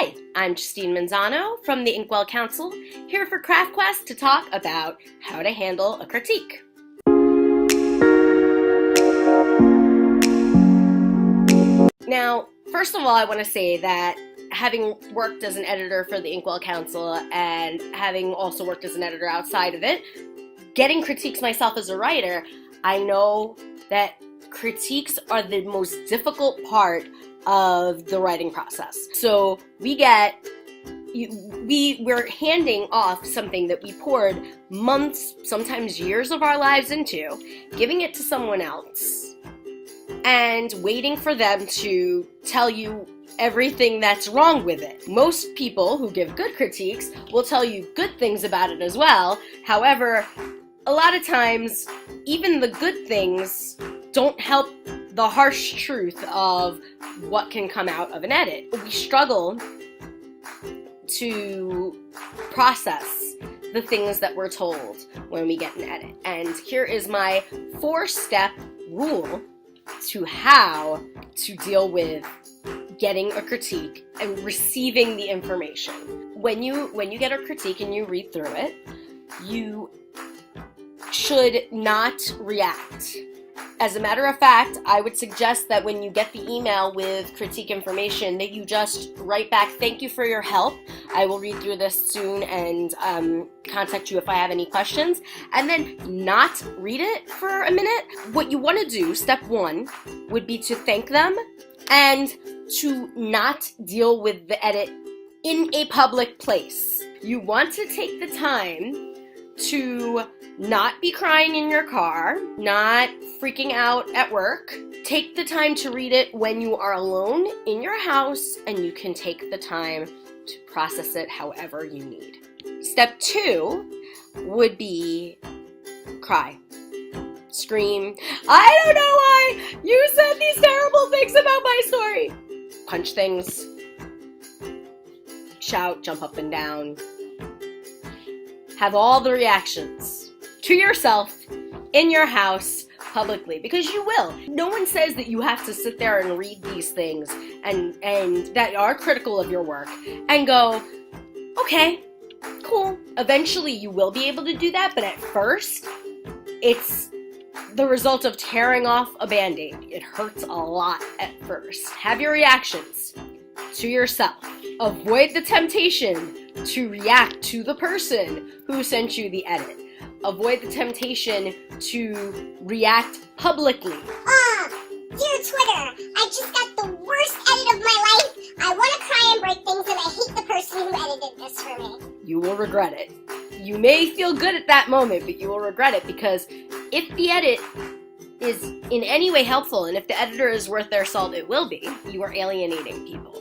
Hi, I'm Justine Manzano from the Inkwell Council, here for Craft Quest to talk about how to handle a critique. Now, first of all, I want to say that having worked as an editor for the Inkwell Council and having also worked as an editor outside of it, getting critiques myself as a writer, I know that critiques are the most difficult part of the writing process. So we're handing off something that we poured months, sometimes years of our lives into, giving it to someone else, and waiting for them to tell you everything that's wrong with it. Most people who give good critiques will tell you good things about it as well. However, a lot of times, even the good things don't help the harsh truth of what can come out of an edit. We struggle to process the things that we're told when we get an edit. And here is my 4-step rule to how to deal with getting a critique and receiving the information. When you get a critique and you read through it, you should not react. As a matter of fact, I would suggest that when you get the email with critique information that you just write back, "Thank you for your help. I will read through this soon and contact you if I have any questions," and then not read it for a minute. What you want to do, step 1, would be to thank them and to not deal with the edit in a public place. You want to take the time to not be crying in your car, not freaking out at work. Take the time to read it when you are alone in your house, and you can take the time to process it however you need. Step 2 would be cry. Scream, "I don't know why you said these terrible things about my story." Punch things. Shout, jump up and down. Have all the reactions to yourself in your house publicly, because you will. No one says that you have to sit there and read these things and that are critical of your work and go, "Okay, cool." Eventually you will be able to do that, but at first it's the result of tearing off a Band-Aid. It hurts a lot at first. Have your reactions to yourself. Avoid the temptation to react to the person who sent you the edit. Avoid the temptation to react publicly. Dear Twitter, I just got the worst edit of my life. I want to cry and break things, and I hate the person who edited this for me. You will regret it. You may feel good at that moment, but you will regret it, because if the edit is in any way helpful, and if the editor is worth their salt, it will be. You are alienating people.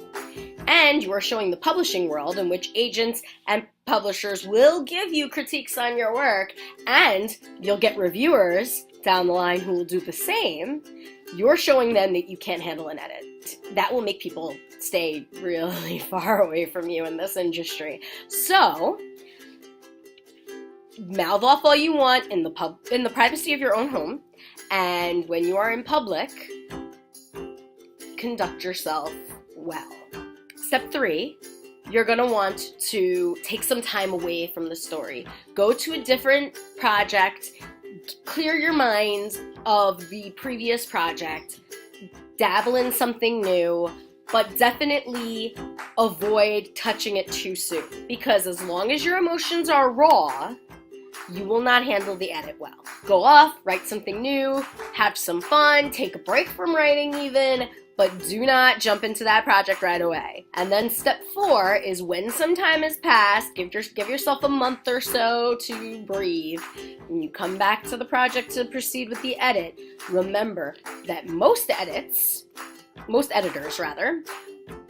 And you are showing the publishing world, in which agents and publishers will give you critiques on your work, and you'll get reviewers down the line who will do the same. You're showing them that you can't handle an edit. That will make people stay really far away from you in this industry. So, mouth off all you want in the privacy of your own home, and when you are in public, conduct yourself well. Step 3, you're going to want to take some time away from the story. Go to a different project, clear your mind of the previous project, dabble in something new, but definitely avoid touching it too soon. Because as long as your emotions are raw, you will not handle the edit well. Go off, write something new, have some fun, take a break from writing even, but do not jump into that project right away. And then step 4 is, when some time has passed, give yourself a month or so to breathe, and you come back to the project to proceed with the edit. Remember that most editors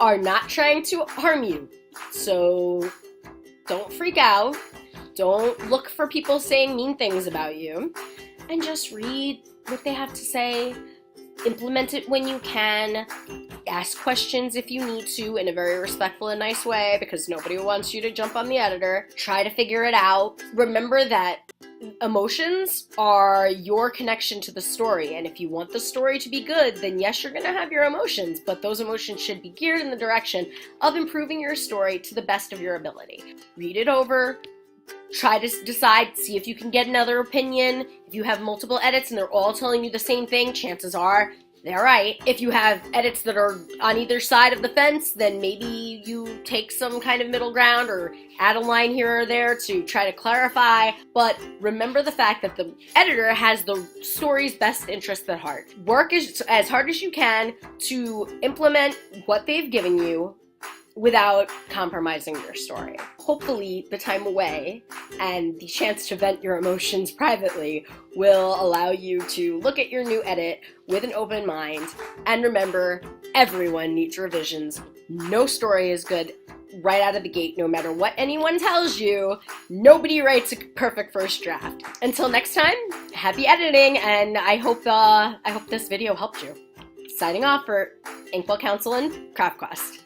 are not trying to harm you. So don't freak out. Don't look for people saying mean things about you, and just read what they have to say. Implement it when you can. Ask questions if you need to in a very respectful and nice way, because nobody wants you to jump on the editor. Try to figure it out. Remember that Emotions are your connection to the story, and if you want the story to be good, then yes, you're going to have your emotions, but those emotions should be geared in the direction of improving your story to the best of your ability. Read it over, try to decide, see if you can get another opinion. If you have multiple edits and they're all telling you the same thing, chances are they're right. If you have edits that are on either side of the fence, then maybe you take some kind of middle ground or add a line here or there to try to clarify. But remember the fact that the editor has the story's best interests at heart. Work as hard as you can to implement what they've given you without compromising your story. Hopefully, the time away and the chance to vent your emotions privately will allow you to look at your new edit with an open mind. And remember, everyone needs revisions. No story is good right out of the gate, no matter what anyone tells you. Nobody writes a perfect first draft. Until next time, happy editing, and I hope this video helped you. Signing off for Inkwell Council and Craft Quest.